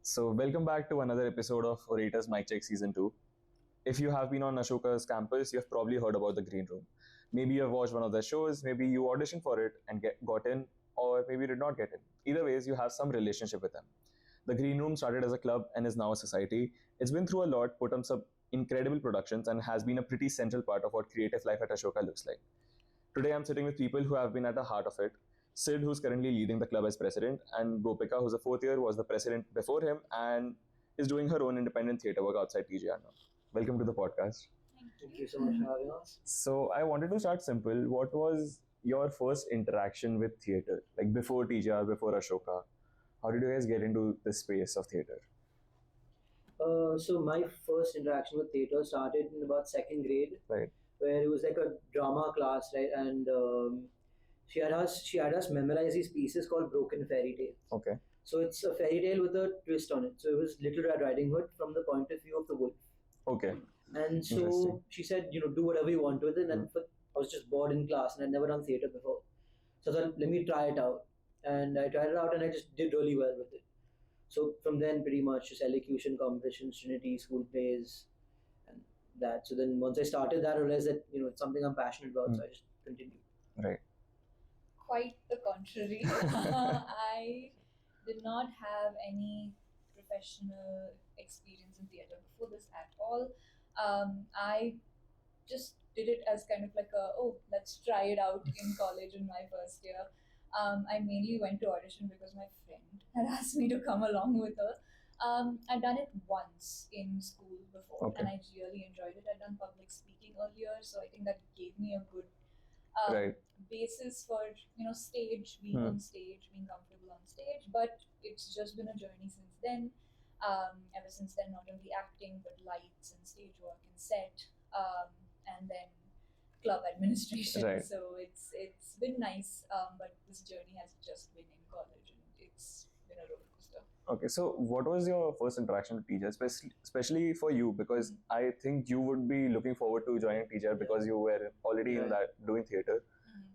So, welcome back to another episode of Orators Mic Check Season 2. If you have been on Ashoka's campus, you have probably heard about the Green Room. Maybe you have watched one of their shows, maybe you auditioned for it and got in, or maybe you did not get in. Either ways, you have some relationship with them. The Green Room started as a club and is now a society. It's been through a lot, put on some incredible productions, and has been a pretty central part of what creative life at Ashoka looks like. Today, I'm sitting with people who have been at the heart of it. Sid, who's currently leading the club as president, and Gopika, who's a fourth year, was the president before him and is doing her own independent theatre work outside TGR now. Welcome to the podcast. Thank you so much for having us. So, I wanted to start simple. What was your first interaction with theatre? Like before TGR, before Ashoka? How did you guys get into this space of theatre? So my first interaction with theatre started in about second grade, Right. where it was like a drama class, right? And she had us memorize these pieces called broken fairy tales. Okay. So it's a fairy tale with a twist on it. So it was Little Red Riding Hood from the point of view of the wolf. Okay. And so Interesting. she said, do whatever you want with it. And I was just bored in class and I'd never done theatre before. So I thought, let me try it out. And I tried it out and I just did really well with it. So from then, pretty much just elocution competitions, Trinity, school plays, and that. So then once I started that, I realized that it's something I'm passionate about. So I just continued. Right. Quite the contrary. I did not have any professional experience in theatre before this at all. I just did it as kind of like let's try it out in college in my first year. I mainly went to audition because my friend had asked me to come along with her. I'd done it once in school before, Okay. and I really enjoyed it. I'd done public speaking earlier, so I think that gave me a good Right. basis for stage, being on stage, being comfortable on stage. But it's just been a journey since then. Ever since then, not only acting but lights and stage work and set, and then club administration. Right. So it's been nice, but this journey has just been in college, and it's been a roller coaster. Okay, so what was your first interaction with teacher, especially for you? Because I think you would be looking forward to joining teacher because you were already in that doing theatre.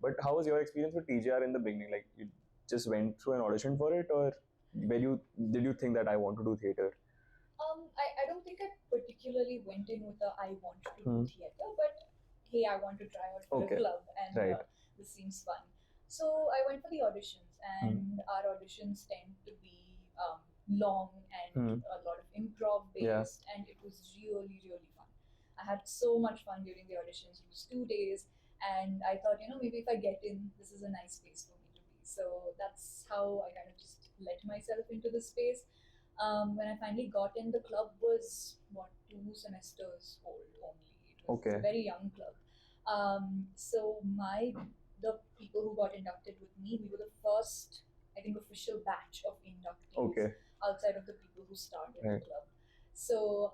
But how was your experience with TGR in the beginning? Like you just went through an audition for it, or did you think that I want to do theatre? I don't think I particularly went in with I want to do theatre, but hey, I want to try out for Okay. a club, and Right. this seems fun. So I went for the auditions, and our auditions tend to be long and a lot of improv based, and it was really, really fun. I had so much fun during the auditions. It was 2 days, and I thought, maybe if I get in, this is a nice space for me to be. So that's how I kind of just let myself into the space. When I finally got in, the club was 2 semesters old only. It was Okay. a very young club. So the people who got inducted with me, we were the first, I think, official batch of inductees Okay. outside of the people who started Right. the club. So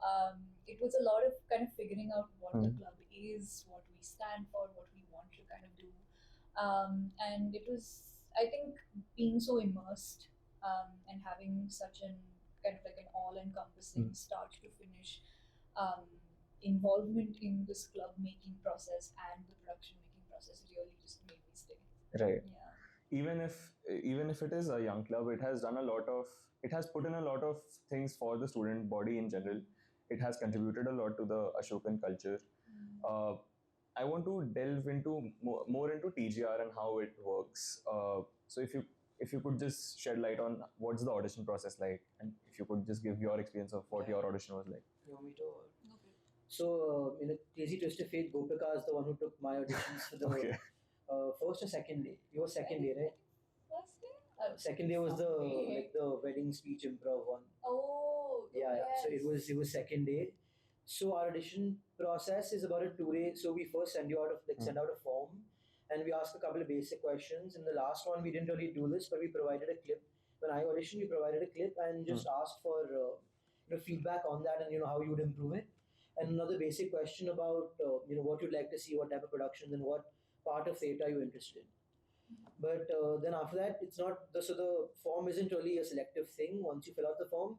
it was a lot of kind of figuring out what the club is, what we stand for, what we want to kind of do. And it was, I think, being so immersed and having such an kind of like an all-encompassing start to finish involvement in this club making process and the production making process really just made me stay. Right. Yeah. Even if it is a young club, it has put in a lot of things for the student body in general. It has contributed a lot to the Ashokan culture. I want to delve into more into TGR and how it works. So if you could just shed light on what's the audition process like, and if you could just give your experience of what your audition was like. You want me to? Okay. So in a crazy twist of fate, Gopika is the one who took my auditions for the Okay. first or second day. Your second day, right? First day? Second day was the Okay. the wedding speech improv one. Oh, Yeah. yes. So it was second day. So our audition process is about a 2 day. So we first send out a form, and we ask a couple of basic questions. In the last one, we didn't really do this, but we provided a clip. When I auditioned, we provided a clip and just asked for feedback on that and how you would improve it. And another basic question about what you'd like to see, what type of productions, and what part of theatre you're interested in. But then after that, it's not so the form isn't really a selective thing. Once you fill out the form,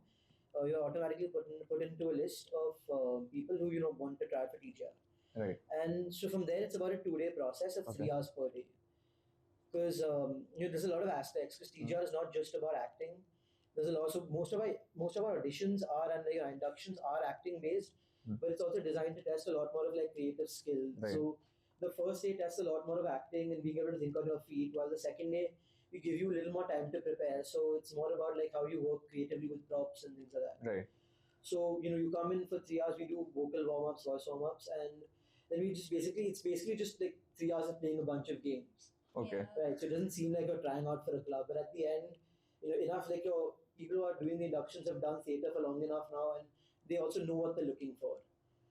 you're automatically put into a list of people who want to try for TGR. Right. And so from there, it's about a 2 day process of 3 Okay. hours per day. Because there's a lot of aspects. Because TGR is not just about acting. there's a lot. So most of our auditions are and like inductions are acting based, but it's also designed to test a lot more of like creative skills. Right. So the first day tests a lot more of acting and being able to think on your feet, while the second day we give you a little more time to prepare. So it's more about like how you work creatively with props and things like that. Right. So you come in for 3 hours, we do vocal warm ups, voice warm ups, and then it's basically just like 3 hours of playing a bunch of games. Okay. Yeah. Right. So it doesn't seem like you're trying out for a club, but at the end, enough like your people who are doing the inductions have done theatre for long enough now, and they also know what they're looking for.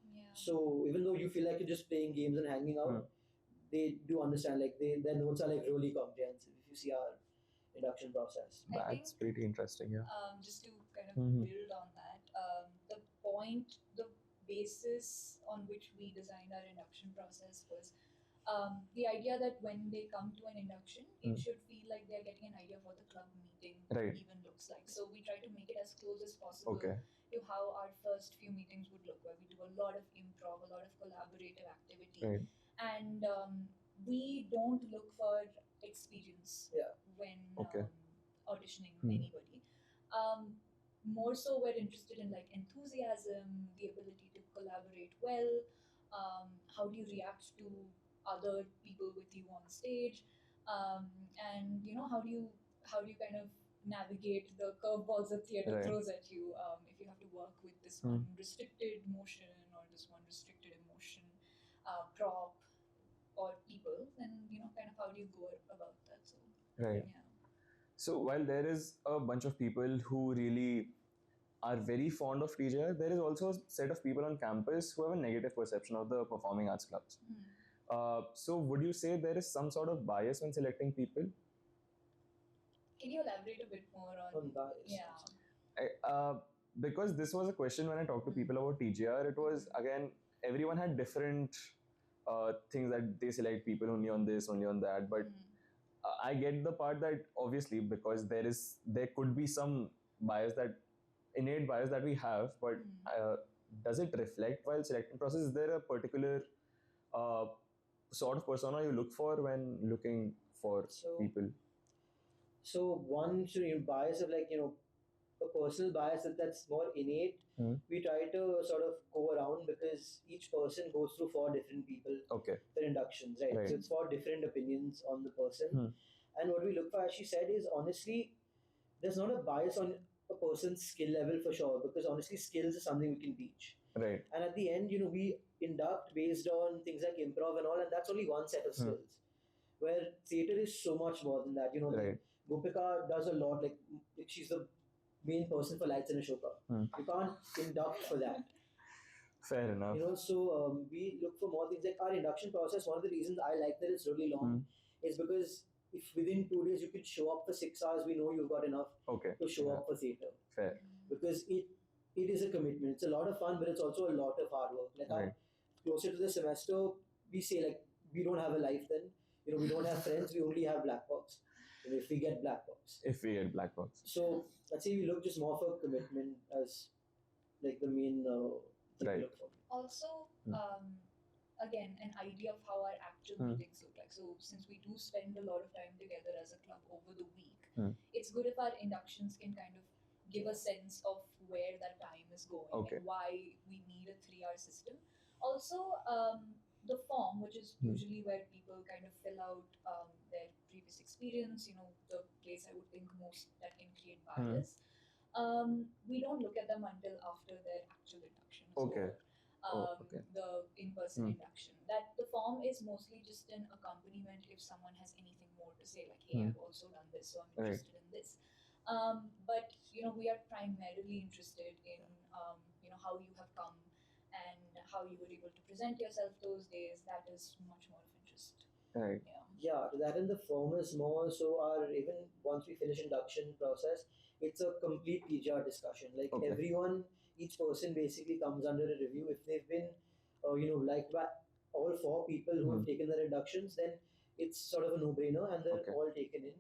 Yeah. So even though you feel like you're just playing games and hanging out, they do understand. Like their notes are like really comprehensive. If you see our induction process, That's pretty interesting. Yeah. Just to kind of build on that, the basis on which we designed our induction process was the idea that when they come to an induction, it should feel like they're getting an idea of what the club meeting even looks like. So we try to make it as close as possible to how our first few meetings would look, where we do a lot of improv, a lot of collaborative activity, and we don't look for experience when auditioning anybody. More so, we're interested in like enthusiasm, the ability to collaborate well. How do you react to other people with you on stage, and how do you kind of navigate the curveballs that theatre throws at you, if you have to work with this one restricted motion or this one restricted emotion, prop or people, then kind of how do you go about that? So So while there is a bunch of people who really are very fond of TJR, there is also a set of people on campus who have a negative perception of the performing arts clubs. So would you say there is some sort of bias when selecting people? Can you elaborate a bit more on bias? Because this was a question when I talked to people about TJR. It was, again, everyone had different things that they select people only on this, only on that. But I get the part that obviously because there could be some innate bias that we have, but does it reflect while selecting process? Is there a particular sort of persona you look for when looking for people? So one bias of like a personal bias that's more innate. We try to sort of go around because each person goes through 4 different people for inductions, right? So it's 4 different opinions on the person. And what we look for, as she said, is honestly, there's not a bias on a person's skill level for sure, because honestly, skills is something we can teach. Right. And at the end, we induct based on things like improv and all, and that's only one set of skills. Where theatre is so much more than that. Gopika does a lot, like she's the main person for lights in Ashoka. You can't induct for that. Fair enough. So we look for more things. Like our induction process, one of the reasons I like that it's really long is because if within 2 days you can show up for 6 hours, we know you've got enough to show up for theatre. Fair. Because it is a commitment. It's a lot of fun, but it's also a lot of hard work. Like closer to the semester, we say like we don't have a life then. We don't have friends. We only have black box. If we get black box. So let's say we look just more for commitment as like the main thing we look for. Also, again, an idea of how our actual meetings look like. So since we do spend a lot of time together as a club over the week, it's good if our inductions can kind of give a sense of where that time is going and why we need a 3-hour system. Also, the form, which is usually where people kind of fill out their previous experience, the place I would think most that can create bias. We don't look at them until after their actual induction. The in-person induction. That the form is mostly just an accompaniment if someone has anything more to say, like, hey, I've also done this, so I'm interested in this. But we are primarily interested in how you have come and how you were able to present yourself those days. That is much more of interest. Right. Yeah, that in the form is more so even once we finish induction process, it's a complete TJR discussion. Like everyone, each person basically comes under a review. If they've been, liked by all 4 people who have taken their inductions, then it's sort of a no-brainer and they're all taken in.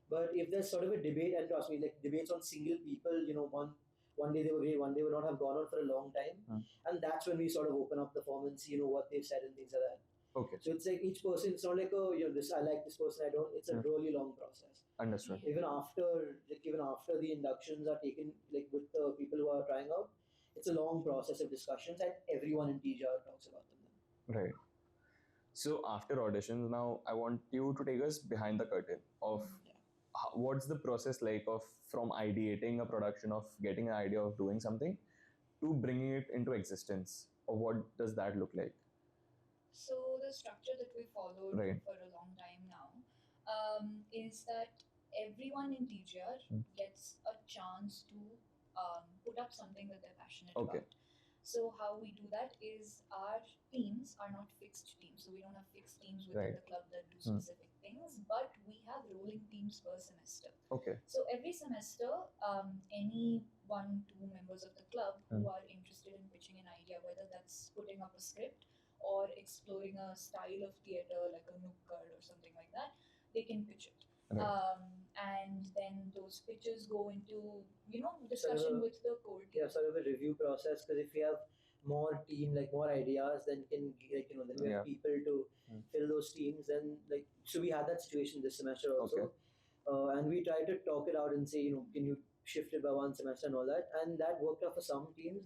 But if there's sort of a debate, and trust me, like debates on single people, one day they were great, one day would not have gone on for a long time. And that's when we sort of open up the form and see, what they've said and things like that. Okay. So it's like each person. It's not like this I like this person, I don't. It's a really long process. Understood. Even after the inductions are taken, like with the people who are trying out, it's a long process of discussions, and everyone in TJR talks about them. Right. So after auditions, now I want you to take us behind the curtain of what's the process like of from ideating a production, of getting an idea of doing something, to bringing it into existence, or what does that look like? So the structure that we followed Right. for a long time now is that everyone in TGR gets a chance to put up something that they're passionate about. So how we do that is our teams are not fixed teams. So we don't have fixed teams within the club that do specific things, but we have rolling teams per semester. Okay. So every semester, any 1-2 members of the club who are interested in pitching an idea, whether that's putting up a script or exploring a style of theatre like a nukkad or something like that, they can pitch it. Right. And then those pitches go into discussion with the core team. Yeah, sort of a review process, because if we have more ideas, then then we have people to fill those teams. Then so we had that situation this semester also, and we tried to talk it out and say, can you shift it by one semester and all that, and that worked out for some teams.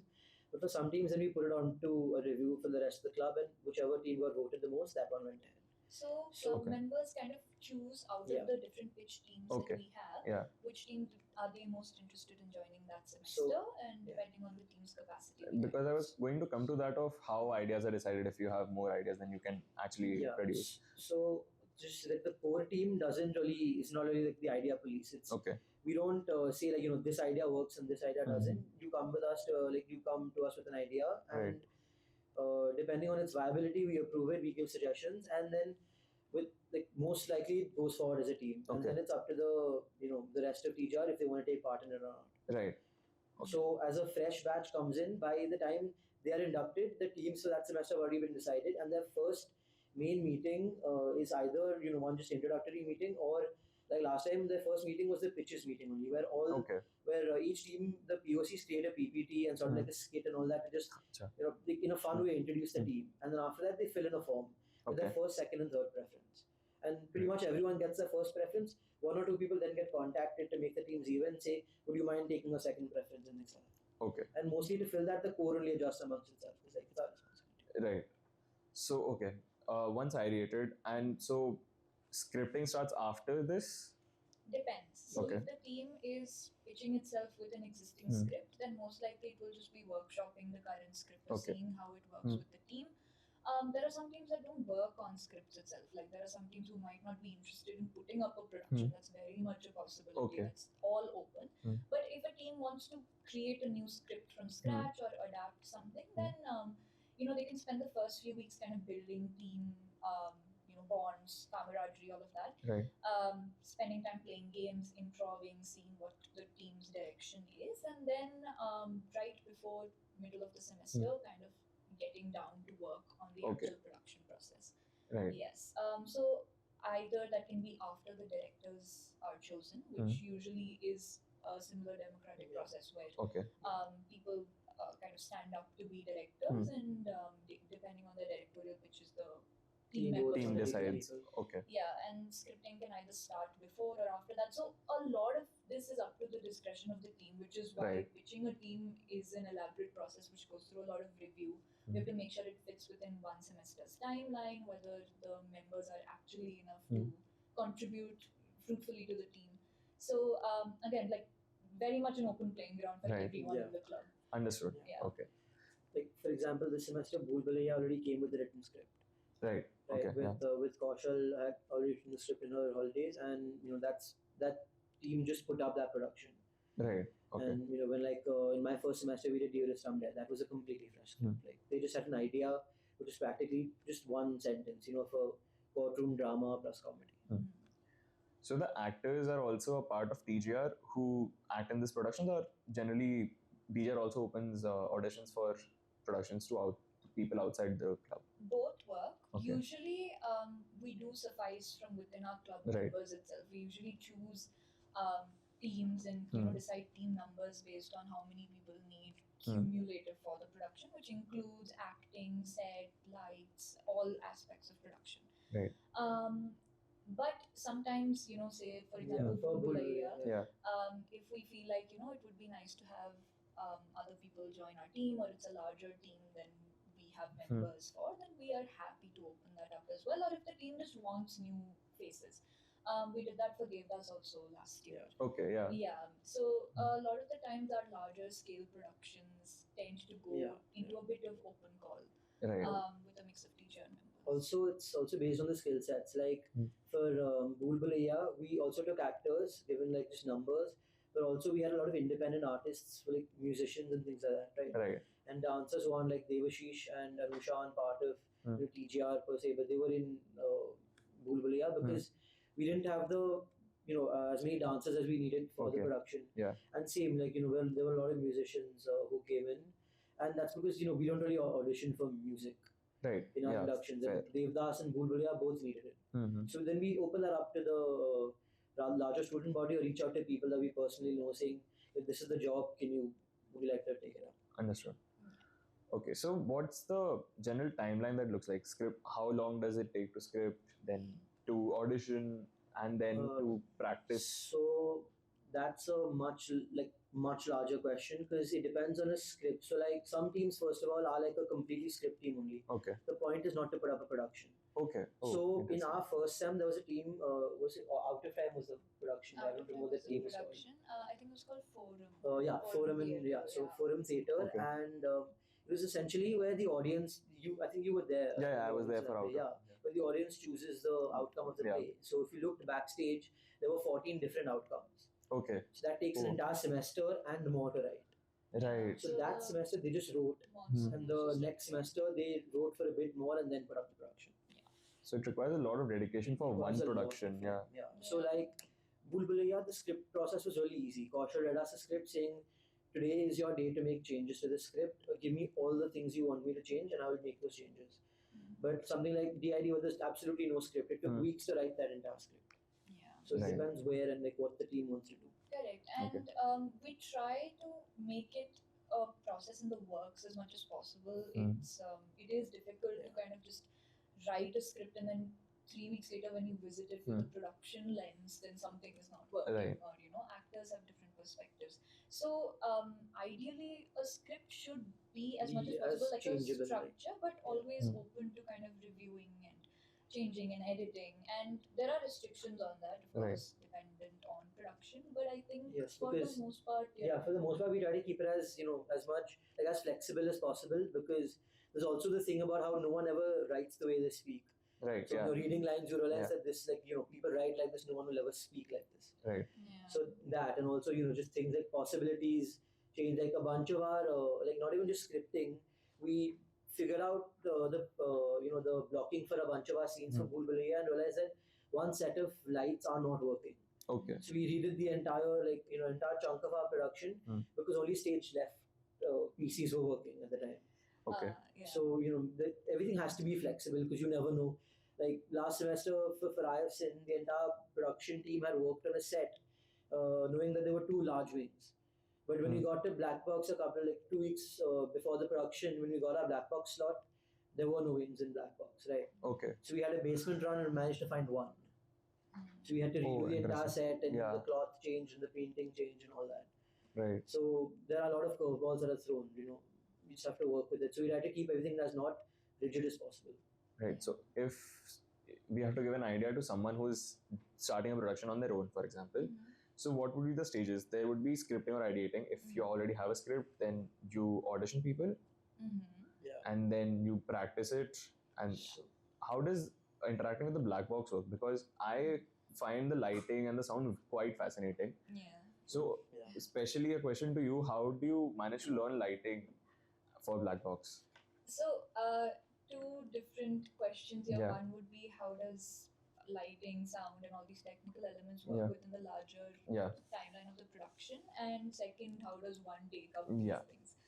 But for some teams, then we put it on to a review for the rest of the club, and whichever team got voted the most, that one went ahead. So club members kind of choose out of the different pitch teams that we have, which team are they most interested in joining that semester, and depending on the team's capacity. Because I was going to come to that of how ideas are decided. If you have more ideas, then you can actually produce. So just like the core team it's not really like the idea police. It's we don't say this idea works and this idea doesn't. You come with us you come to us with an idea, and depending on its viability, we approve it, we give suggestions, and then with most likely it goes forward as a team, and then it's up to the rest of TJR if they want to take part in it or not. Right. So as a fresh batch comes in, by the time they are inducted, the teams for that semester have already been decided, and their first main meeting is either one just introductory meeting, or like last time their first meeting was the pitches meeting only, where each team, the POCs create a PPT and sort of like a skit and all that to just in a fun way introduce the team, and then after that they fill in a form with their first, second, and third preference, and pretty much everyone gets their first preference. One or two people then get contacted to make the teams even, say, would you mind taking a second preference and things like that. Okay. And mostly to fill that, the core only adjusts amongst itself. It's our responsibility. Right. So once ideated, and so scripting starts after this. Depends. So if the team is pitching itself with an existing script, then most likely it will just be workshopping the current script or seeing how it works with the team. There are some teams that don't work on scripts itself. Like there are some teams who might not be interested in putting up a production. That's very much a possibility. That's all open. But if a team wants to create a new script from scratch or adapt something, then they can spend the first few weeks kind of building team bonds, camaraderie, all of that. Right. Spending time playing games, improving, seeing what the team's direction is, and then right before middle of the semester, kind of getting down to work on the actual production process. Right. Yes. So either that can be after the directors are chosen, which usually is a similar democratic process where people kind of stand up to be directors, and depending on the directorial pitches, the team decides. Yeah, and scripting can either start before or after that. So a lot of this is up to the discretion of the team, which is why pitching a team is an elaborate process which goes through a lot of review. We have to make sure it fits within one semester's timeline, whether the members are actually enough to contribute fruitfully to the team. So again, very much an open playing ground for everyone in the club. Understood. Yeah. Okay. Like for example, this semester Bhool Bhulaiya already came with the written script. Right. With Kaushal had already written the script in her holidays, and that team just put up that production. Right. Okay. And when in my first semester we did Dearest Someday, that was a completely fresh script. They just had an idea, which is practically just one sentence, of a courtroom drama plus comedy. So the actors are also a part of TGR who act in this production, or generally TGR also opens auditions for productions to people outside the club? Both work. Usually we do suffice from within our club members itself. We usually choose teams and decide team numbers based on how many people need cumulative for the production, which includes acting, set, lights, all aspects of production. Right. But sometimes, say for example, if we feel like it would be nice to have other people join our team, or it's a larger team than we have members for, then we are happy to open that up as well. Or if the team just wants new faces. We did that for Devdas also last year. Okay, yeah. Yeah. So a lot of the times our larger scale productions tend to go into a bit of open call, right. With a mix of teacher and members. Also, it's also based on the skill sets. Like for Bhool Bhulaiya, we also took actors, given like just numbers, but also we had a lot of independent artists, like musicians and things like that, right? Right. And dancers who on like Devashish and Anusha on part of TGR per se, but they were in Bhool Bhulaiya because we didn't have the as many dancers as we needed for the production. Yeah. And same like well, there were a lot of musicians who came in, and that's because we don't really audition for music. Right. In our productions, and Devdas and Bhool Bhulaiya both needed it. So then we open that up to the larger student body, or reach out to people that we personally know, saying, if this is the job, would you like to take it up? Understood. Okay, so what's the general timeline that looks like? Script, how long does it take to script, then to audition, and then to practice? So that's a much larger question, because it depends on a script. So like some teams, first of all, are like a completely script team only. Okay. The point is not to put up a production. Okay. So in our first sem, there was a team. Was it Out of Time was the production? I don't remember the team was called. I think it was called Forum. Forum and so Forum Theatre, and it was essentially where the audience. I think you were there. Yeah, I was there for Out. Where the audience chooses the outcome of the play. So if you looked backstage, there were 14 different outcomes. Okay. So that takes an entire semester and more to write. Right. So that semester they just wrote, and the next semester they wrote for a bit more and then put up the production. So it requires a lot of dedication for one production. Yeah. So like Bhool Bhulaiya, the script process was really easy. Kaushal read us a script saying, today is your day to make changes to the script. Give me all the things you want me to change, and I will make those changes. But something like DID, where there's absolutely no script, it took weeks to write that entire script. So it depends where and like what the team wants to do. Correct. And we try to make it a process in the works as much as possible. It is difficult to kind of just write a script and then 3 weeks later when you visit it with the production lens, then something is not working, or actors have different perspectives. So ideally a script should be as much as possible like a structure, but always open to kind of reviewing and changing and editing, and there are restrictions on that, of course, dependent on production, but I think for the most part we try to keep it as as much like as flexible as possible, because there's also the thing about how no one ever writes the way they speak. Right. So when you're reading lines, you realize that this people write like this, no one will ever speak like this. Right. So that, and also just things like possibilities change, like a bunch of our like not even just scripting, we figured out the blocking for a bunch of our scenes for Bhool Bhulaiya and realized that one set of lights are not working. Okay. So we redid the entire entire chunk of our production because only stage left PCs were working at the time. Okay. So everything has to be flexible, because you never know. Like last semester for I Have Sinned, the entire production team had worked on a set, knowing that there were 2 large wings. But when we got to Black Box a couple 2 weeks before the production, when we got our Black Box slot, there were no wings in Black Box, right? Okay. So we had a basement run and managed to find one. So we had to redo the entire set, and the cloth change and the painting change and all that. Right. So there are a lot of curveballs that are thrown. We just have to work with it. So we try to keep everything as not rigid as possible. Right. So if we have to give an idea to someone who's starting a production on their own, for example, so what would be the stages? There would be scripting or ideating. If you already have a script, then you audition people, and then you practice it. And how does interacting with the black box work? Because I find the lighting and the sound quite fascinating. So especially a question to you, how do you manage to learn lighting for black box? So 2 different questions here. One would be, how does lighting, sound and all these technical elements work within the larger timeline of the production, and second, how does one take out these things?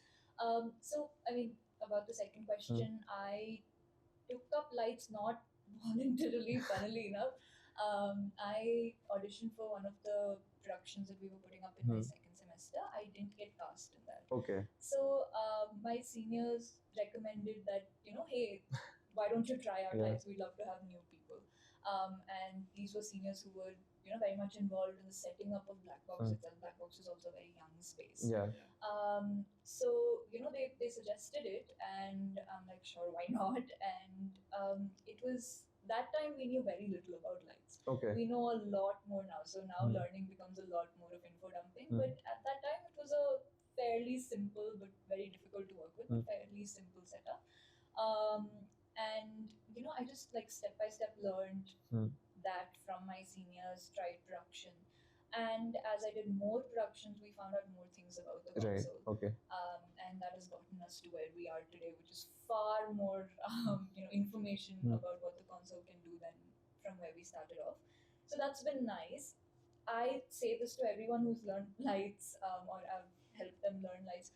So I mean, about the second question, I took up lights not voluntarily, funnily enough. I auditioned for one of the productions that we were putting up in my second semester, I didn't get cast in that. Okay. So my seniors recommended that, hey, why don't you try out lights? We'd love to have new people. And these were seniors who were, very much involved in the setting up of Black Box itself. Black Box is also a very young space. Yeah. So, they suggested it, and I'm like, sure, why not? And it was, that time we knew very little about lights. Okay. We know a lot more now. So now learning becomes a lot more of info dumping. But at that time, it was a fairly simple but very difficult to work with, but fairly simple setup. And I just like step by step learned that from my seniors, tried production. And as I did more productions, we found out more things about the console. Right. Okay. And that has gotten us to where we are today, which is far more information about what the console can do than from where we started off. So that's been nice. I say this to everyone who's learned lights, or I've helped them learn lights.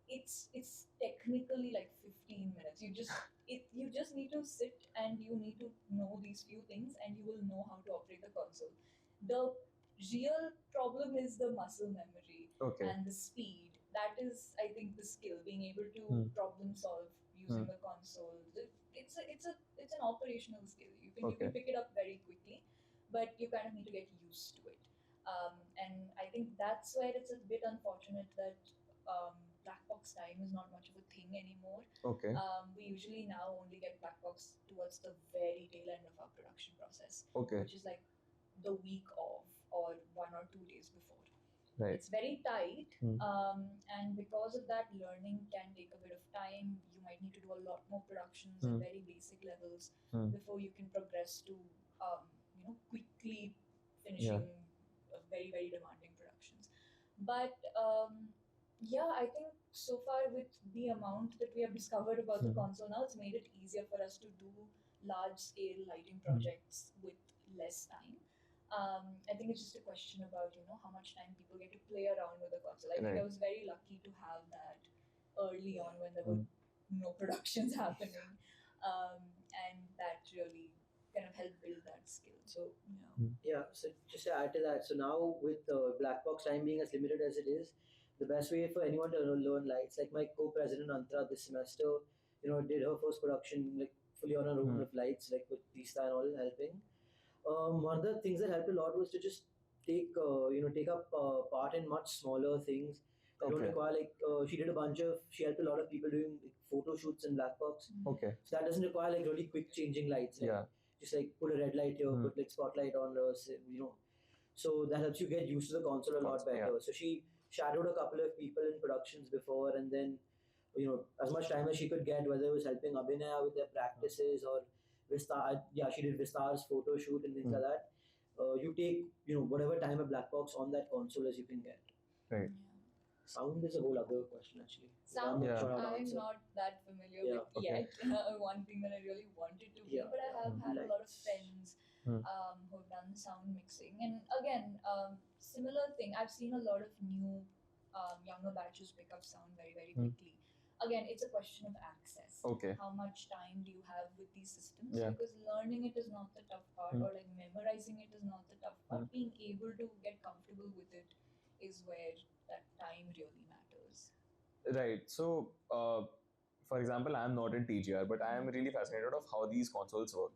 It's technically like 15 minutes. You just need to sit and you need to know these few things, and you will know how to operate the console. The real problem is the muscle memory and the speed. That is, I think, the skill, being able to problem solve using the console. It's an operational skill. You can pick it up very quickly, but you kind of need to get used to it. And I think that's where it's a bit unfortunate that black box time is not much of a thing anymore. Okay. We usually now only get black box towards the very tail end of our production process, Okay. which is like the week of or 1 or 2 days before. Right. It's very tight, and because of that, learning can take a bit of time. You might need to do a lot more productions at very basic levels before you can progress to, quickly finishing very, very demanding productions. But I think so far with the amount that we have discovered about the console now, it's made it easier for us to do large-scale lighting projects with less time. I think it's just a question about how much time people get to play around with the console. I think I was very lucky to have that early on when there were no productions happening, and that really kind of helped build that skill. So So just to add to that, so now with black box time being as limited as it is, the best way for anyone to learn lights, like my co-president Antara this semester, did her first production like fully on her own of lights, like with Tista and all helping. One of the things that helped a lot was to just take up part in much smaller things. Don't require she did a bunch of, she helped a lot of people doing like, photo shoots in black box. Okay. So that doesn't require like really quick changing lights. Like, just like put a red light here, put like spotlight on, so that helps you get used to the console a lot better. So she shadowed a couple of people in productions before, and then as much time as she could get, whether it was helping Abhinaya with their practices or Vistar, she did Vistar's photo shoot and things like that. You take whatever time a black box on that console as you can get. Right. Sound is a whole other question actually. Sound, I'm not that familiar with yet. One thing that I really wanted to be, but I have had a lot of friends who have done sound mixing. And again, similar thing, I've seen a lot of new younger batches pick up sound very, very quickly. Again, it's a question of access. Okay. How much time do you have with these systems? Because learning it is not the tough part, or like memorizing it is not the tough part. Being able to get comfortable with it is where that time really matters. Right. So, for example, I'm not in TGR, but I am really fascinated of how these consoles work.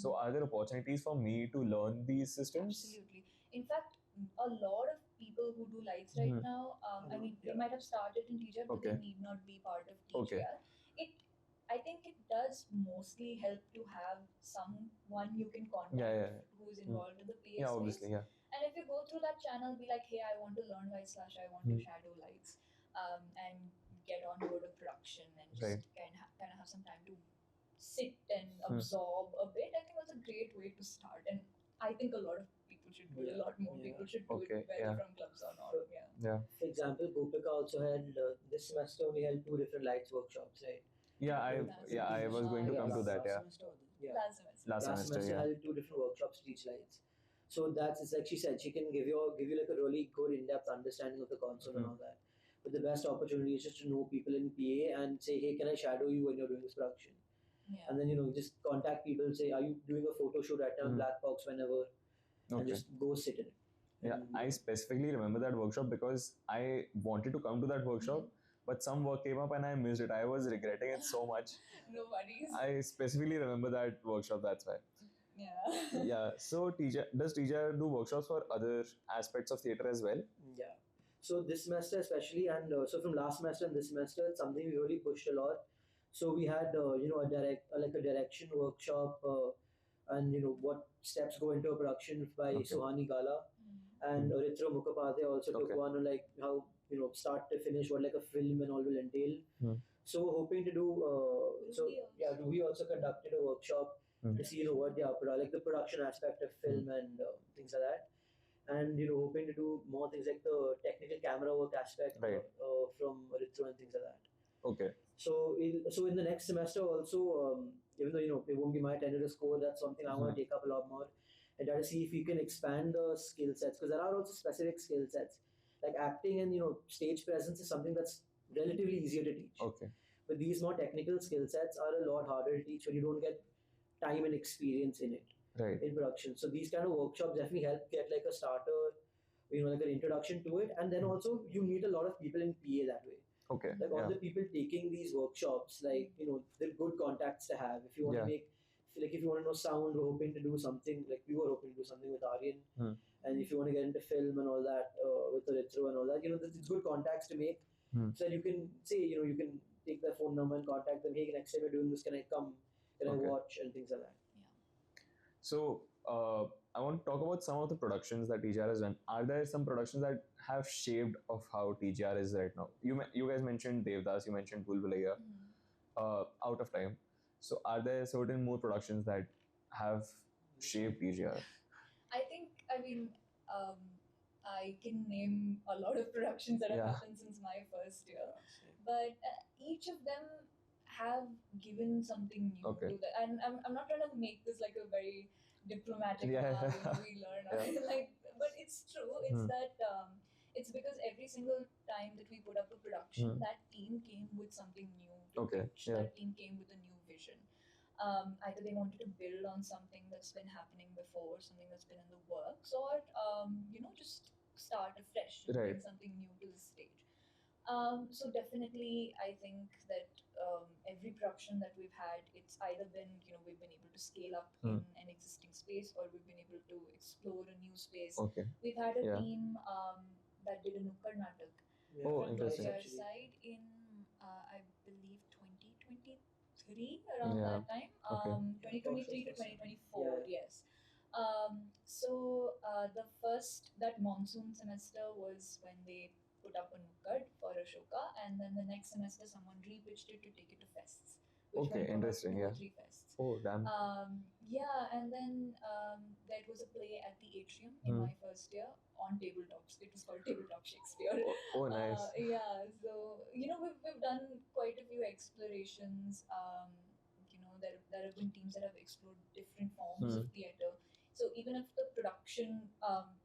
So, are there opportunities for me to learn these systems? Absolutely. In fact, a lot of people who do lights right now, I mean, they might have started in TGR, but they need not be part of TGR. I think it does mostly help to have someone you can contact who is involved in the PA space. Obviously, And if you go through that channel, be like, hey, I want to learn lights / I want to shadow lights, and get on board a production and just kind of have some time to sit and absorb a bit. I think that's a great way to start, and I think a lot of people should do it. A lot more people should do it, whether from clubs or not. For example, Gopika also had this semester we held 2 different lights workshops, right? I was going to come to that. Last semester held 2 different workshops to teach lights. So it's like she said, she can give you like a really good in-depth understanding of the console and all that. But the best opportunity is just to know people in PA and say, hey, can I shadow you when you're doing this production? And then just contact people, say, are you doing a photo shoot right now in black box whenever, and just go sit in it. Yeah, And, I specifically remember that workshop because I wanted to come to that workshop, but some work came up and I missed it. I was regretting it so much. No worries. I specifically remember that workshop, that's why. Yeah. Yeah, so does teacher do workshops for other aspects of theatre as well? yeah. So this semester especially, and so from last semester and this semester, it's something we really pushed a lot. So we had a direction workshop, and what steps go into a production by Okay. Suhani Gala, and Oritra Mukhopadhyay also took Okay. one on like how start to finish what like a film and all will entail. So we're hoping to do. Ruhi also conducted a workshop to see what like the production aspect of film and things like that, and hoping to do more things like the technical camera work aspect Right. from Ritro and things like that. Okay. So in the next semester also, even though it won't be my tenure to score, that's something I want to take up a lot more and try to see if we can expand the skill sets, because there are also specific skill sets like acting and stage presence is something that's relatively easier to teach. Okay. But these more technical skill sets are a lot harder to teach when you don't get time and experience in it. Right. In production. So these kind of workshops definitely help get like a starter, like an introduction to it, and then also you meet a lot of people in PA that way. Okay. Like all the people taking these workshops, like they're good contacts to have. If you want to make, like if you want to know sound, we're hoping to do something like we were hoping to do something with Aryan, and if you want to get into film and all that with the retro and all that, it's good contacts to make. So that you can say, you can take their phone number and contact them. Hey, next time you're doing this, can I come? Can I watch and things like that? So I want to talk about some of the productions that TGR has done. Are there some productions that have shaped of how TGR is right now? You guys mentioned Devdas, you mentioned Bulbulaiya, Out of Time. So are there certain more productions that have shaped TGR? I can name a lot of productions that have happened since my first year, but each of them have given something new to that. And I'm not trying to make this like a very diplomatic we learn but it's true. It's that it's because every single time that we put up a production, that team came with something new to pitch. That team came with a new vision. Either they wanted to build on something that's been happening before, something that's been in the works, or just start afresh, bring something new to the stage. So definitely, I think that every production that we've had, it's either been we've been able to scale up in an existing space, or we've been able to explore a new space. We've had a team that did a Nukkad Natak from the side in I believe 2023, around that time. 2023 to 2024, yes. So that monsoon semester was when they put up a Nukkad for Ashoka, and then the next semester someone repitched it to take it to fests. Interesting. 2 or 3 fests. Oh, damn. And then there was a play at the Atrium in my first year on tabletops. It was called Tabletop Shakespeare. Oh, nice. So we've done quite a few explorations. There have been teams that have explored different forms of theatre. So even if the production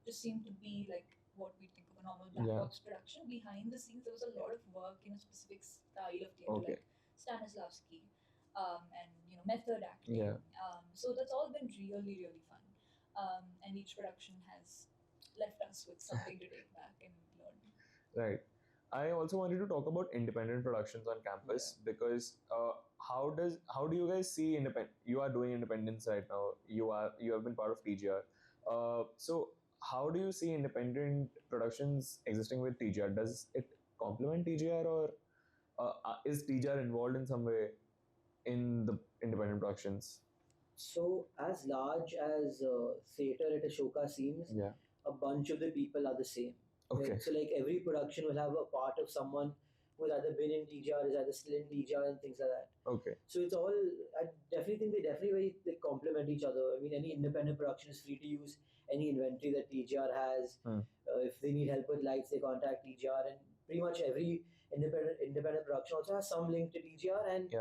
just seemed to be like what we think of a normal black box production, behind the scenes there was a lot of work in a specific style of theatre, like Stanislavski, and method acting. So that's all been really, really fun. And each production has left us with something to take back and learn. Right. I also wanted to talk about independent productions on campus because how do you guys see independent? You are doing independence right now. You have been part of TGR. So how do you see independent productions existing with TGR? Does it complement TGR, or is TGR involved in some way in the independent productions? So as large as theatre at Ashoka seems, a bunch of the people are the same. Okay. Right? So like every production will have a part of someone who's either been in TGR, is either still in TGR, and things like that. Okay. So it's all, I definitely think they complement each other. I mean, any independent production is free to use any inventory that TGR has. If they need help with lights, they contact TGR, and pretty much every independent production also has some link to TGR, and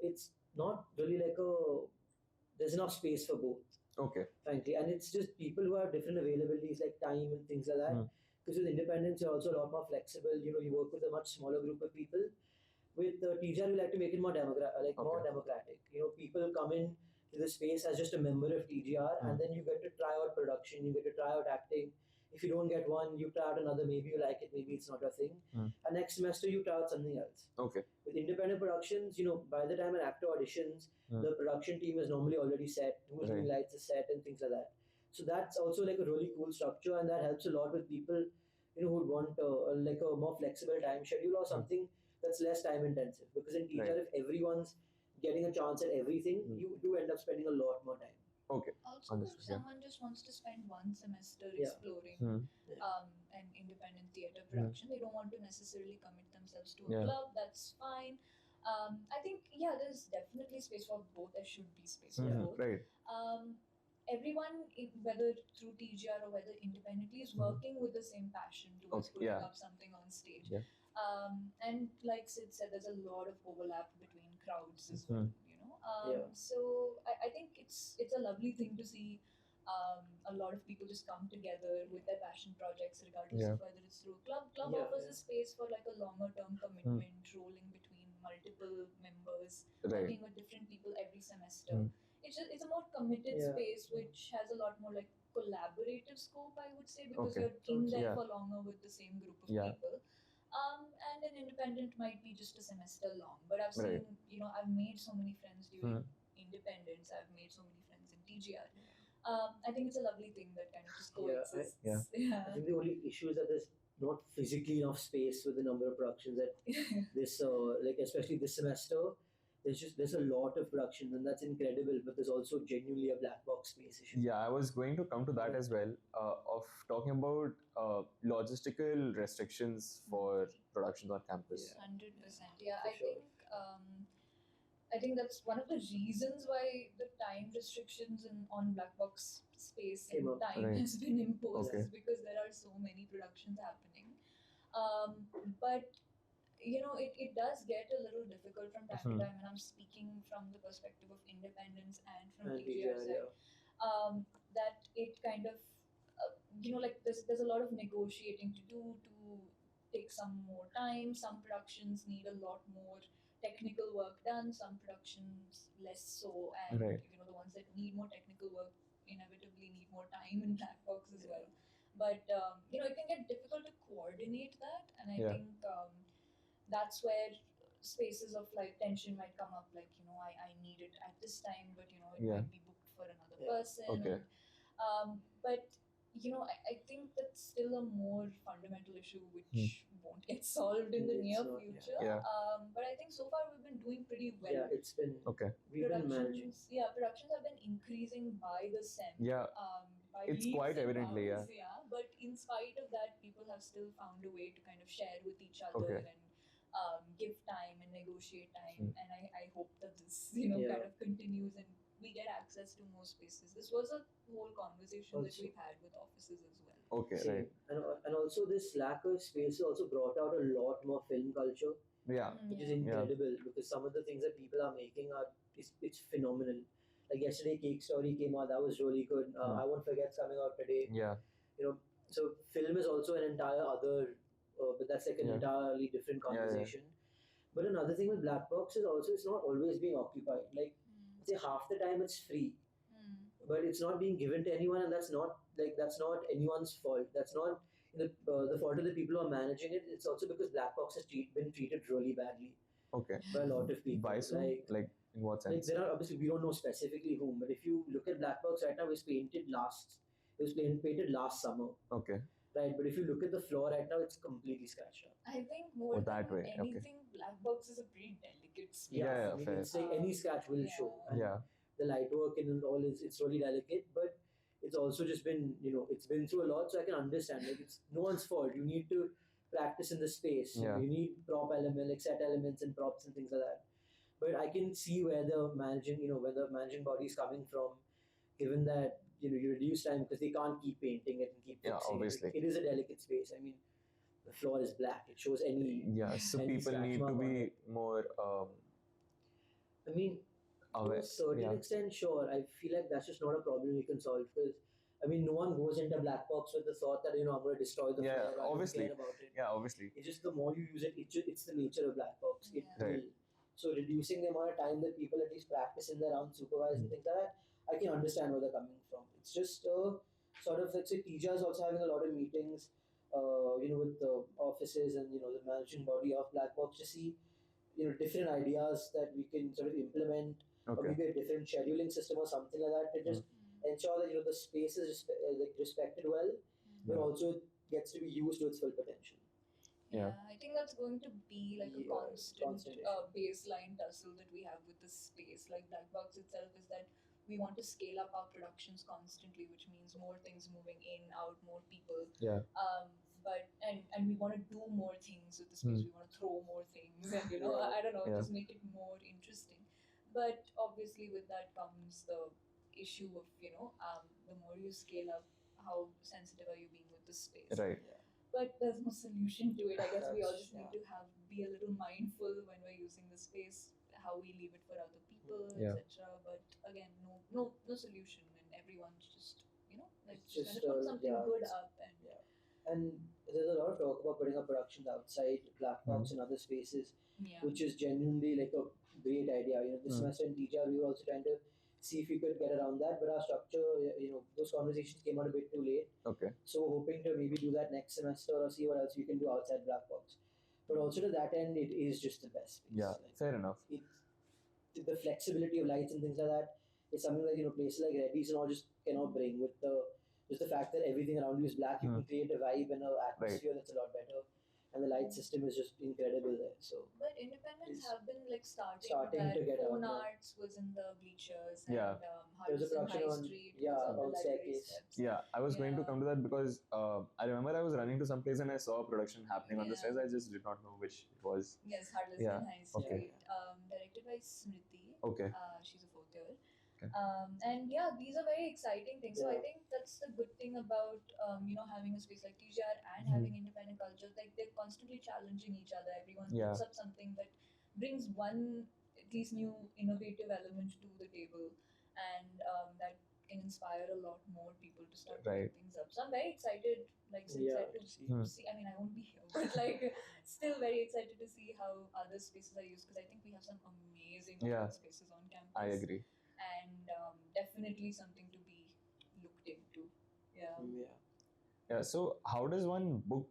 it's not really like there's enough space for both. Okay. Frankly, and it's just people who have different availabilities like time and things like that. Because with independence, you're also a lot more flexible. You work with a much smaller group of people. With TGR, we like to make it more more democratic. People come in to the space as just a member of TGR, and then you get to try out production, you get to try out acting, If you don't get one, you try out another. Maybe you like it, maybe it's not your thing. And next semester you try out something else. Okay. With independent productions, by the time an actor auditions, the production team is normally already set. Who's doing lights is set and things like that. So that's also like a really cool structure, and that helps a lot with people, who would want like a more flexible time schedule or something that's less time intensive. Because in teacher, if everyone's getting a chance at everything, you do end up spending a lot more time. Okay. Also, if someone just wants to spend one semester exploring an independent theatre production, they don't want to necessarily commit themselves to a club, that's fine. I think, there's definitely space for both. There should be space for both. Right. Everyone, whether through TGR or whether independently, is working with the same passion towards putting up something on stage. And like Sid said, there's a lot of overlap between crowds as well. So I think it's a lovely thing to see a lot of people just come together with their passion projects, regardless of whether it's through a club. Club offers a space for like a longer term commitment, rolling between multiple members, working with different people every semester. It's a more committed space, which has a lot more like collaborative scope, I would say, because you're in there for longer with the same group of people. And an independent might be just a semester long, but I've seen, I've made so many friends during independence. I've made so many friends in TGR. I think it's a lovely thing that kind of just coexists. I think the only issue is that there's not physically enough space with the number of productions that this, like especially this semester, there's a lot of productions, and that's incredible, but there's also genuinely a black box space issue. Yeah, I was going to come to that as well, of talking about logistical restrictions for productions on campus. 100%. I think that's one of the reasons why the time restrictions on black box space and time has been imposed, is because there are so many productions happening. But it does get a little difficult from time to time, and I'm speaking from the perspective of independence and from TGR side, that it kind of, like there's a lot of negotiating to do to take some more time. Some productions need a lot more technical work done, some productions less so, and the ones that need more technical work inevitably need more time in black box as well. But it can get difficult to coordinate that, and I think that's where spaces of like tension might come up, like I need it at this time, but it might be booked for another person. But I think that's still a more fundamental issue which won't get solved in the near future. But I think so far we've been doing pretty well. Yeah, it's been we've been managing. Productions have been increasing by the sem. By it's quite evidently, but in spite of that, people have still found a way to kind of share with each other and give time and negotiate time. And I hope that this kind of continues and we get access to more spaces. This was a whole conversation that we've had with offices as well. Right. And also this lack of space also brought out a lot more film culture. Which is incredible, because some of the things that people are making it's phenomenal. Like yesterday, Cake Story came out. That was really good. I Won't Forget's coming out today. So film is also an entire other, but that's like an entirely different conversation. But another thing with black box is also it's not always being occupied. Like say half the time it's free, but it's not being given to anyone, and that's not anyone's fault. That's not the fault of the people who are managing it. It's also because black box has been treated really badly. By a lot of people. By so? Like in what sense? Like there are obviously we don't know specifically whom, but if you look at black box right now, it was painted last summer. Right, but if you look at the floor right now, it's completely scratched up. I think more than anything, black box is a pretty delicate space. I mean, it's like any scratch will show. The light work and all it's really delicate, but it's also just been it's been through a lot, so I can understand. Like it's no one's fault. You need to practice in the space. You need prop element, like set elements and props and things like that. But I can see where the managing body is coming from, given that you reduce time because they can't keep painting it and keep fixing obviously. It is a delicate space. I mean, the floor is black. It shows any so any people need to be more I mean, aware. to a certain extent, sure. I feel like that's just not a problem we can solve, because I mean, no one goes into black box with the thought that I'm going to destroy the floor. Obviously. I don't care about it. Obviously. It's just the more you use it, it's the nature of black box. It will. So reducing the amount of time that people at least practice in their unsupervised and things like that, I can understand where they're coming from. It's just sort of, let's say, TJA is also having a lot of meetings, with the offices and the managing body of Black Box to see different ideas that we can sort of implement, or Okay. maybe a different scheduling system or something like that to just ensure that the space is respected well, but also it gets to be used to its full potential. Yeah, I think that's going to be like a constant issue. baseline tussle that we have with the space. Like Black Box itself is that we want to scale up our productions constantly, which means more things moving in, out, more people. Yeah. But we want to do more things with the space. We want to throw more things, and I don't know, just make it more interesting. But obviously, with that comes the issue of the more you scale up, how sensitive are you being with the space? Right. But there's no solution to it. I guess we all just need to be a little mindful when we're using the space, how we leave it for other people, etc. But again, no solution, and everyone's just just put something good up and there's a lot of talk about putting up productions outside Black Box and other spaces, which is genuinely like a great idea. This semester in TJR we were also trying to see if we could get around that, but our structure, those conversations came out a bit too late. Okay. So we're hoping to maybe do that next semester or see what else we can do outside Black Box. But also to that end, it is just the best space. Yeah, fair enough. The flexibility of lights and things like that is something like places like Reddy's and all just cannot bring, with just the fact that everything around you is black. You can create a vibe and an atmosphere that's a lot better, and the light system is just incredible there. So, but independents have been like starting to get Phone out. Arts was in the bleachers, Yeah. and there was a production High on Street on the staircase. steps. Yeah, I was going to come to that because I remember I was running to some place and I saw a production happening on the stairs. I just did not know which it was. Yes, Harlesden High Street, Okay. directed by Smriti. Okay. She's a fourth year. And yeah, these are very exciting things. So I think that's the good thing about having a space like TJR and having independent culture. Like they're constantly challenging each other. Everyone puts up something that brings one at least new innovative element to the table, and that can inspire a lot more people to start putting things up. So I'm very excited, like since to see. I mean, I won't be here, but like still very excited to see how other spaces are used, because I think we have some amazing spaces on campus. I agree. And definitely something to be looked into. Yeah. So how does one book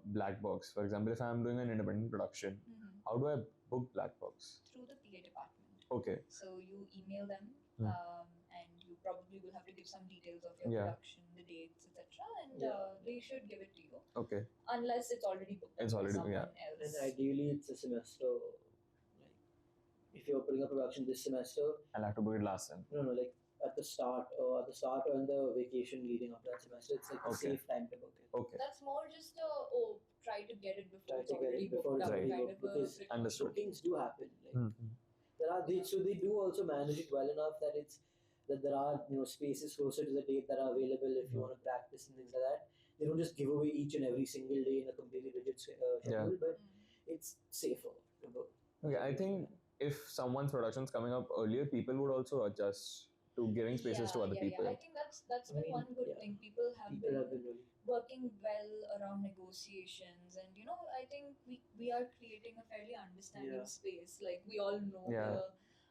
Black Box? For example, if I'm doing an independent production, how do I book Black Box? Through the PA department. Okay. So you email them, and you probably will have to give some details of your production, the dates, etc. And they should give it to you. Okay. Unless it's already booked. It's already someone else. And ideally, it's a semester. If you're putting a production this semester, I'll have to book it last time. No, like at the start or in the vacation leading up to that semester. It's like a safe time to book it. Okay. That's more just try to get it before it's already booked. Because understood. Bookings do happen. Like they do also manage it well enough that there are spaces closer to the date that are available if you want to practice and things like that. They don't just give away each and every single day in a completely rigid schedule, but it's safer to book. Okay, I think if someone's production's coming up earlier, people would also adjust to giving spaces to other people. I think that's been one good thing. People have been really working well around negotiations, and I think we are creating a fairly understanding space. Like we all know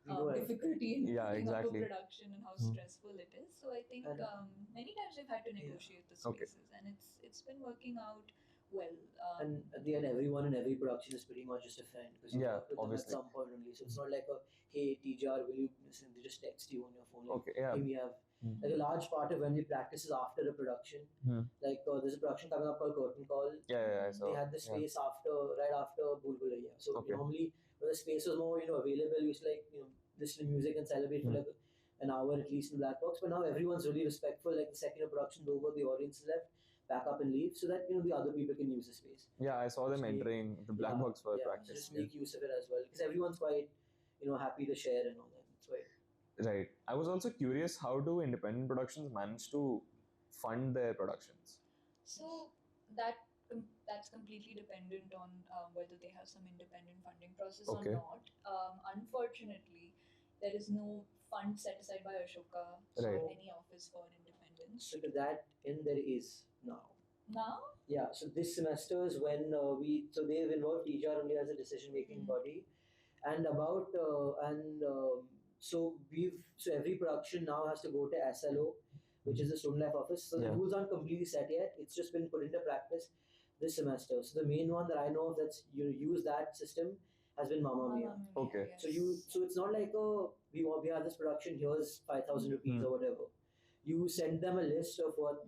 the difficulty in putting up a production and how stressful it is. So I think many times we've had to negotiate the spaces, and it's been working out well. And at the end, everyone in every production is pretty much just a friend, because you work with them at obviously. some point only. So it's not like hey TJR, will you listen? They just text you on your phone. Like, hey, we have like a large part of when we practice is after the production. Like there's a production coming up called Curtain Call. I saw. They had the space right after Bulbulaiya. So normally when the space was more available, we used to listen to music and celebrate for like an hour at least in Black Box. But now everyone's really respectful. Like the second production's over, the audience is left, back up and leave, so that the other people can use the space. Yeah, I saw them entering the Black Box for practice. Just make use of it as well, because everyone's quite happy to share and all that. That's why. Right. I was also curious, how do independent productions manage to fund their productions? So that's completely dependent on whether they have some independent funding process or not. Unfortunately, there is no fund set aside by Ashoka or any office for independence. So to that end, there is now. Now? Yeah. So this semester is when they've involved TJR only as a decision-making body, and so every production now has to go to SLO, which is the student life office. So the Yeah. rules aren't completely set yet. It's just been put into practice this semester. So the main one that I know of that's you use that system has been Mamma Mia. Okay. Yes. So it's not like we have this production, here's 5,000 rupees or whatever. You send them a list of what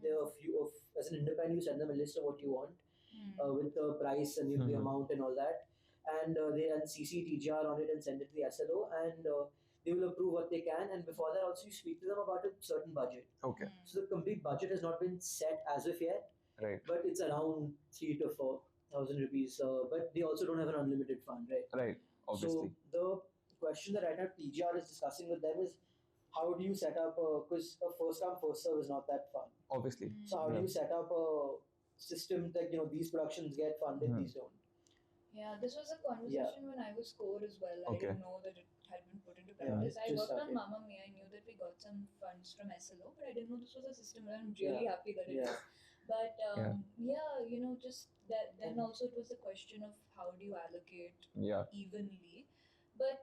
as an independent, you send them a list of what you want with the price and the amount and all that, and they then CC TGR on it and send it to the SLO, and they will approve what they can. And before that, also you speak to them about a certain budget. Okay. So the complete budget has not been set as of yet, Right. but it's around 3,000 to 4,000 rupees. But they also don't have an unlimited fund, right? Right. Obviously. So the question that right now TGR is discussing with them is how do you set up because a first come first serve is not that fun. Obviously. So how do you set up a system that these productions get funded, these don't? Yeah, this was a conversation when I was core as well. I didn't know that it had been put into practice. I worked on Mamma Mia. I knew that we got some funds from SLO, but I didn't know this was a system, and I'm really happy that it is. But just that. Then also it was the question of how do you allocate evenly. But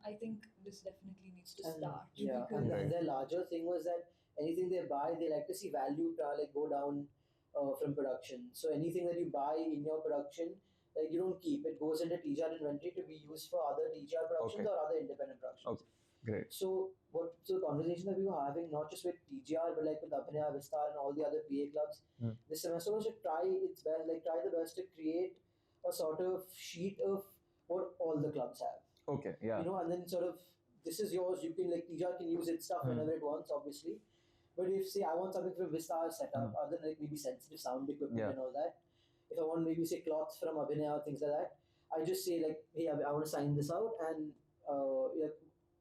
I think this definitely needs to start. Yeah, and their larger thing was that anything they buy, they like to see value go down from production. So anything that you buy in your production, like you don't keep. It goes into TGR inventory to be used for other TGR productions or other independent productions. Okay. Great. So the conversation that we were having, not just with TGR, but like with Abhinaya, Vistar and all the other PA clubs, this semester was to try its best, try the best to create a sort of sheet of what all the clubs have. Okay, yeah. And then sort of, this is yours, you can, TGR can use its stuff whenever it wants, obviously. But if, say, I want something from Vistar set up, other than maybe sensitive sound equipment and all that, if I want maybe, say, cloths from Abhinaya or things like that, I just say, hey, I want to sign this out, and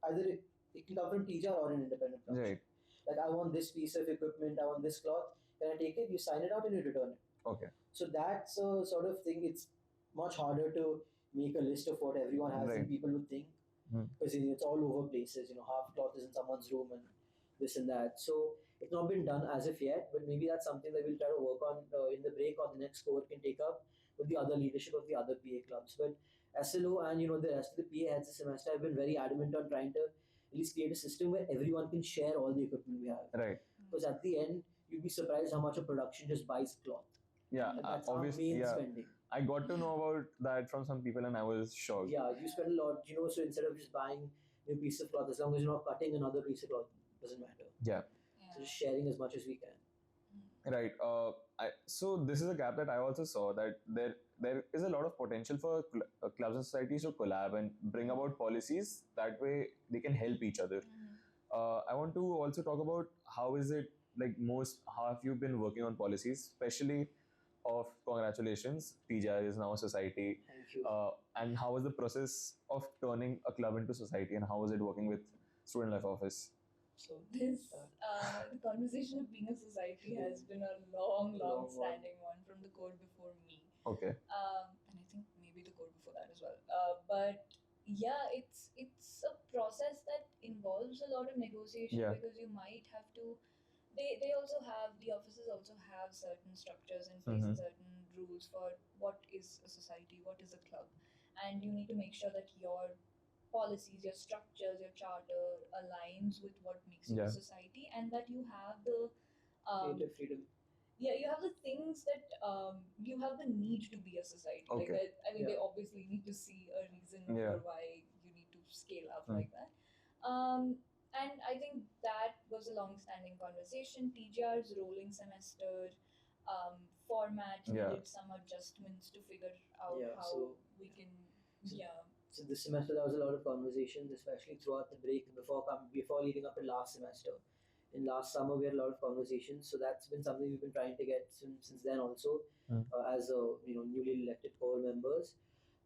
either it can come from TGR or an independent production. Right. I want this piece of equipment, I want this cloth, can I take it? You sign it out and you return it. Okay. So that's a sort of thing, it's much harder to make a list of what everyone has and people would think, because it's all over places. Half cloth is in someone's room and this and that. So it's not been done as of yet, but maybe that's something that we'll try to work on in the break, or the next cohort can take up with the other leadership of the other PA clubs. But SLO and the rest of the PA heads this semester have been very adamant on trying to at least create a system where everyone can share all the equipment we have. Right. Because at the end, you'd be surprised how much a production just buys cloth. Yeah, that's obviously. our main spending. I got to know about that from some people and I was shocked. Yeah, you spend a lot, so instead of just buying a piece of cloth, as long as you're not cutting another piece of cloth, it doesn't matter. Yeah. So just sharing as much as we can. Right. So this is a gap that I also saw, that there is a lot of potential for clubs and societies to collab and bring about policies. That way they can help each other. I want to also talk about how have you been working on policies, especially of congratulations, TGR is now a society. Thank you. And how was the process of turning a club into society, and how was it working with Student Life Office? So the conversation of being a society has been a long standing one from the code before me. Okay. And I think maybe the code before that as well. But yeah, it's a process that involves a lot of negotiation, because you might have to. The offices also have certain structures in place and certain rules for what is a society, what is a club, and you need to make sure that your policies, your structures, your charter aligns with what makes you a society, and that you have the creative freedom. Yeah, you have the things that you have the need to be a society. Okay. They obviously need to see a reason for why you need to scale up like that. And I think that was a long-standing conversation. TGR's rolling semester format needed some adjustments to figure out how we can. So this semester there was a lot of conversations, especially throughout the break before leading up to last semester. In last summer we had a lot of conversations, so that's been something we've been trying to get since then also, as newly elected core members.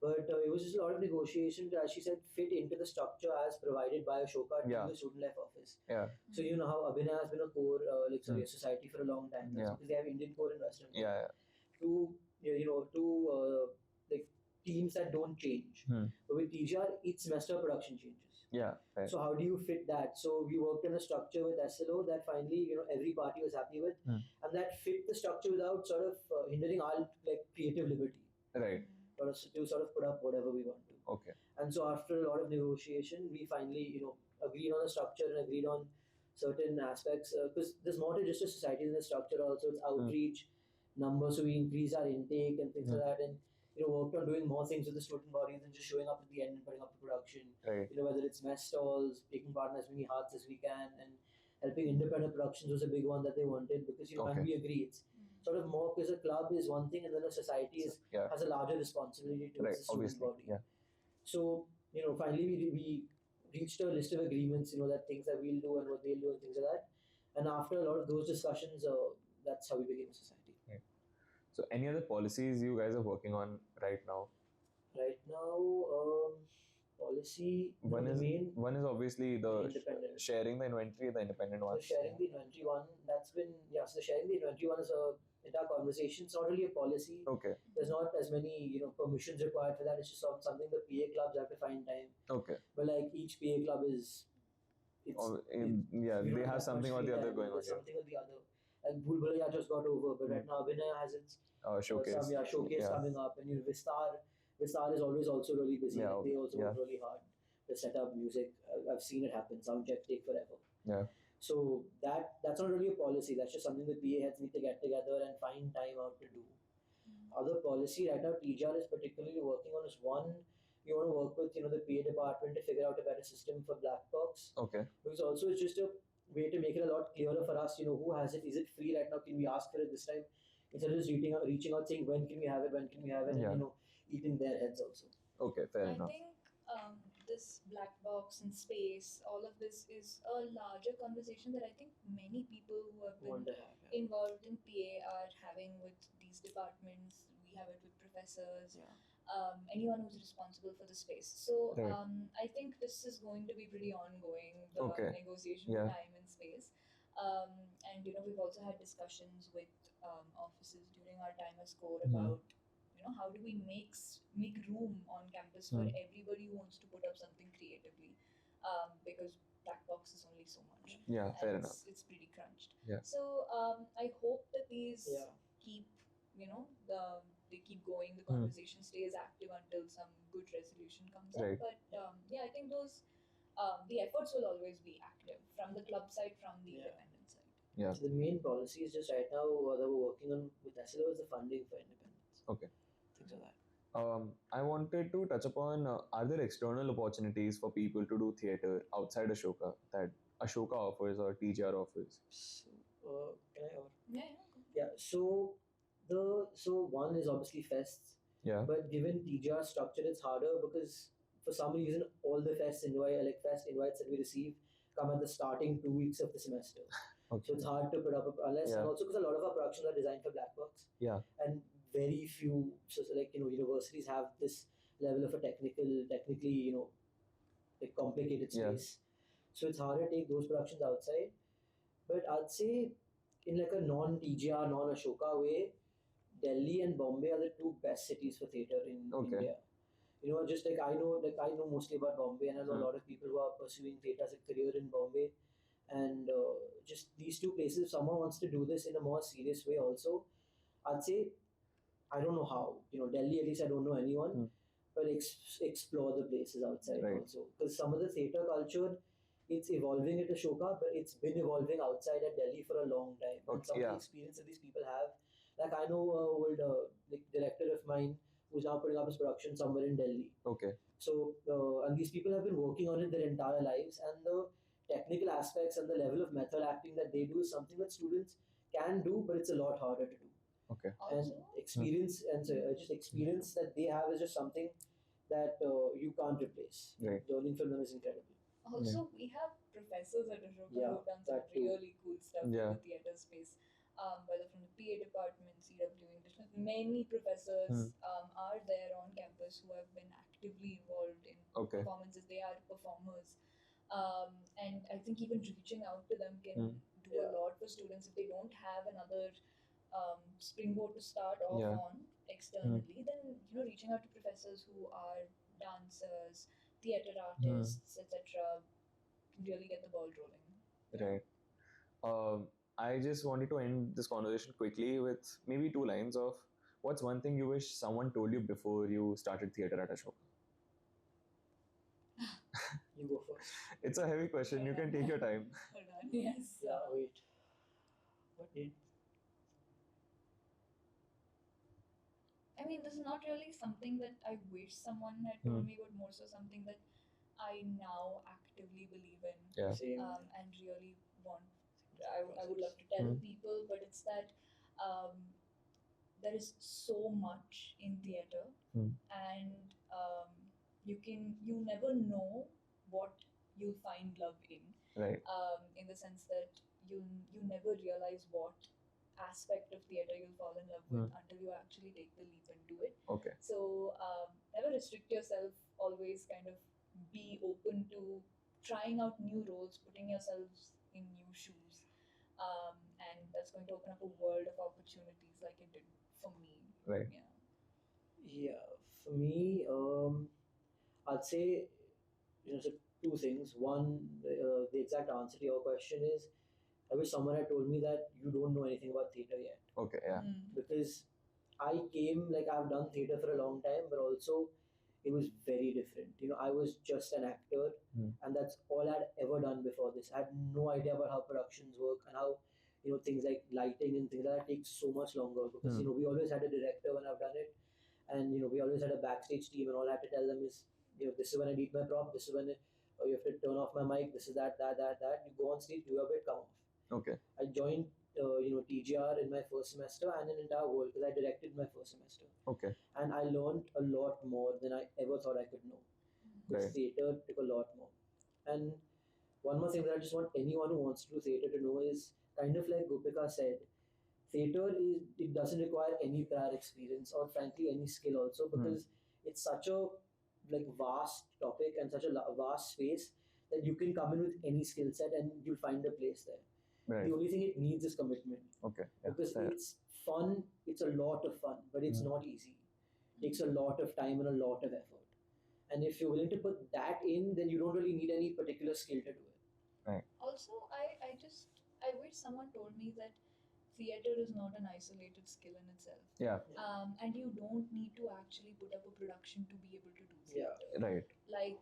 But it was just a lot of negotiation to, as she said, fit into the structure as provided by Ashoka to the Student Life Office. Yeah. So you know how Abhinaya has been a core, a society for a long time. That's because they have Indian core and Western core. Two teams that don't change. But with TGR, each semester production changes. Yeah. Right. So how do you fit that? So we worked on a structure with SLO that finally every party was happy with, and that fit the structure without sort of hindering our creative liberty. Right. To sort of put up whatever we want to. Okay. And so after a lot of negotiation, we finally agreed on the structure and agreed on certain aspects, because there's more to just a society in the structure also. It's outreach, numbers, so we increase our intake and things like that, and worked on doing more things with the student bodies than just showing up at the end and putting up the production. Right. Whether it's mess stalls, taking part in as many hearts as we can, and helping independent productions was a big one that they wanted, because and we agree it's sort of more because a club is one thing and then a society has a larger responsibility towards the student body. Yeah. So finally we reached a list of agreements, that things that we'll do and what they'll do and things like that. And after a lot of those discussions, that's how we became a society. Right. So any other policies you guys are working on right now? Right now, policy. One is obviously the sharing the inventory, the independent one. So sharing the inventory one, that's been so sharing the inventory one is a entire conversation. It's not really a policy. Okay. There's not as many permissions required for that. It's just something the PA clubs have to find time. Okay. But like each PA club is. They have something or the other going on. Something or the other. Like Bhool Bhulaiya just got over, but right now Abhinay has its showcase. Showcase coming up, and Vistar is always also really busy. They also work really hard to set up music. I've seen it happen. Sound checks take forever. Yeah. So that's not really a policy. That's just something the PA heads need to get together and find time out to do. Other policy right now TGR is particularly working on is one. You want to work with the PA department to figure out a better system for black box. Okay. Because also it's just a way to make it a lot clearer for us. Who has it? Is it free right now? Can we ask for it this time? Instead of just reaching out saying when can we have it, and eating their heads also. Okay, fair enough. I think this black box and space, all of this is a larger conversation that I think many people who have been involved in PA are having with these departments. We have it with professors, anyone who's responsible for the space. So I think this is going to be pretty ongoing, the negotiation for time and space. And we've also had discussions with offices during our time as core about how do we make room on campus for everybody who wants to put up something creatively, because black box is only so much. Yeah, fair enough. It's pretty crunched. Yeah. So I hope that these keep they keep going. The conversation stays active until some good resolution comes up. But I think those the efforts will always be active from the club side, from the independent side. Yeah. So the main policy is just right now that we're working on with SLO is the funding for independence. Okay. Things like that. I wanted to touch upon, are there external opportunities for people to do theatre outside Ashoka that Ashoka offers or TGR offers? So, can I? Yeah. So one is obviously fests. Yeah. But given TGR structure, it's harder because for some reason all the fest invites that we receive come at the starting 2 weeks of the semester. Okay. So it's hard to put up and also because a lot of our productions are designed for black box. Yeah. And very few, universities have this level of a technically, complicated space. So it's harder to take those productions outside. But I'd say in like a non-TGR, non-Ashoka way, Delhi and Bombay are the two best cities for theatre in India. Just like I know mostly about Bombay, and I know a lot of people who are pursuing theatre as a career in Bombay. And just these two places, if someone wants to do this in a more serious way also, I'd say, I don't know how. Delhi, at least I don't know anyone. But explore the places outside also. Because some of the theatre culture, it's evolving at Ashoka, but it's been evolving outside at Delhi for a long time. And some of the experience that these people have. Like I know an old director of mine who's now putting up his production somewhere in Delhi. Okay. So, and these people have been working on it their entire lives. And the technical aspects and the level of method acting that they do is something that students can do, but it's a lot harder to do. Okay. And experience experience that they have is just something that you can't replace. Right. Learning from them is incredible. Also, we have professors at Ashoka who have done some really cool stuff in the theatre space. Whether from the PA department, CW English, many professors are there on campus who have been actively involved in performances. They are performers. And I think even reaching out to them can do a lot for students if they don't have another springboard to start off on externally. Then reaching out to professors who are dancers, theatre artists, etc., really get the ball rolling. Right. I just wanted to end this conversation quickly with maybe 2 lines of what's one thing you wish someone told you before you started theatre at Ashoka? You go first. It's a heavy question. You can take your time. Hold on. Yes. Yeah, wait. What did? I mean, this is not really something that I wish someone had told me, but more so something that I now actively believe in. Yeah. Same. And really want. I would love to tell people, but it's that there is so much in theatre, and you never know what you'll find love in. Right. In the sense that you never realize what aspect of theatre you'll fall in love with until you actually take the leap and do it. Okay. So never restrict yourself. Always kind of be open to trying out new roles, putting yourselves in new shoes, and that's going to open up a world of opportunities like it did for me. Right. Yeah, for me, I'd say, so two things. One, the exact answer to your question is, I wish someone had told me that you don't know anything about theatre yet. Okay. Yeah. Because I came, like, I've done theatre for a long time, but also it was very different. I was just an actor, and that's all I'd ever done before this. I had no idea about how productions work and how, things like lighting and things like that take so much longer because, we always had a director when I've done it, and, we always had a backstage team, and all I had to tell them is, this is when I need my prop, this is when you have to turn off my mic, this is that. You go on stage, do your bit, come off. Okay. I joined, TGR in my first semester and an entire world because I directed my first semester. Okay. And I learned a lot more than I ever thought I could know. Because theatre took a lot more. And one more thing that I just want anyone who wants to do theatre to know is kind of like Gopika said, it doesn't require any prior experience or frankly any skill also because it's such a vast topic and such a vast space that you can come in with any skill set and you'll find a place there. Right. The only thing it needs is commitment. Okay. Yeah. Because it's fun, it's a lot of fun, but it's not easy. It takes a lot of time and a lot of effort. And if you're willing to put that in, then you don't really need any particular skill to do it. Right. Also, I wish someone told me that theatre is not an isolated skill in itself. Yeah. And you don't need to actually put up a production to be able to do theatre. Yeah. Like, Right.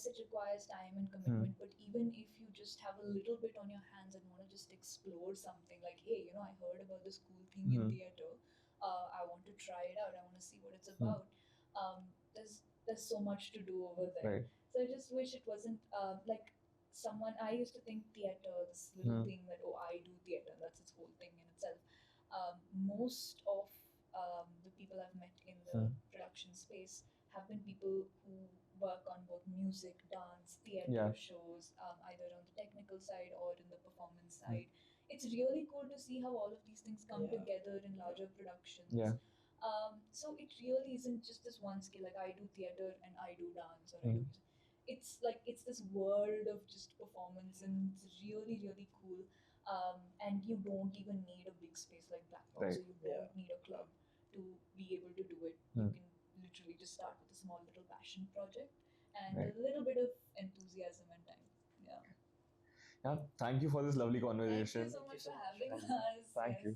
it requires time and commitment, but even if you just have a little bit on your hands and want to just explore something, like, hey, I heard about this cool thing in theatre, I want to try it out, I want to see what it's about. There's so much to do over there. Right. So I just wish it wasn't like someone. I used to think theatre, this little thing that, I do theatre, that's its whole thing in itself. Most of the people I've met in the production space have been people who work on both music, dance, theatre shows, either on the technical side or in the performance side. It's really cool to see how all of these things come together in larger productions. Yeah. So it really isn't just this one skill, like I do theatre and I do dance or I do music. It's like it's this world of just performance, and it's really, really cool. And you don't even need a big space like Blackboard, so you don't need a club to be able to do it. You can literally just start with a small little passion project and a little bit of enthusiasm and time. Yeah. Yeah. Thank you for this lovely conversation. Thank you so much for having us. Thank you.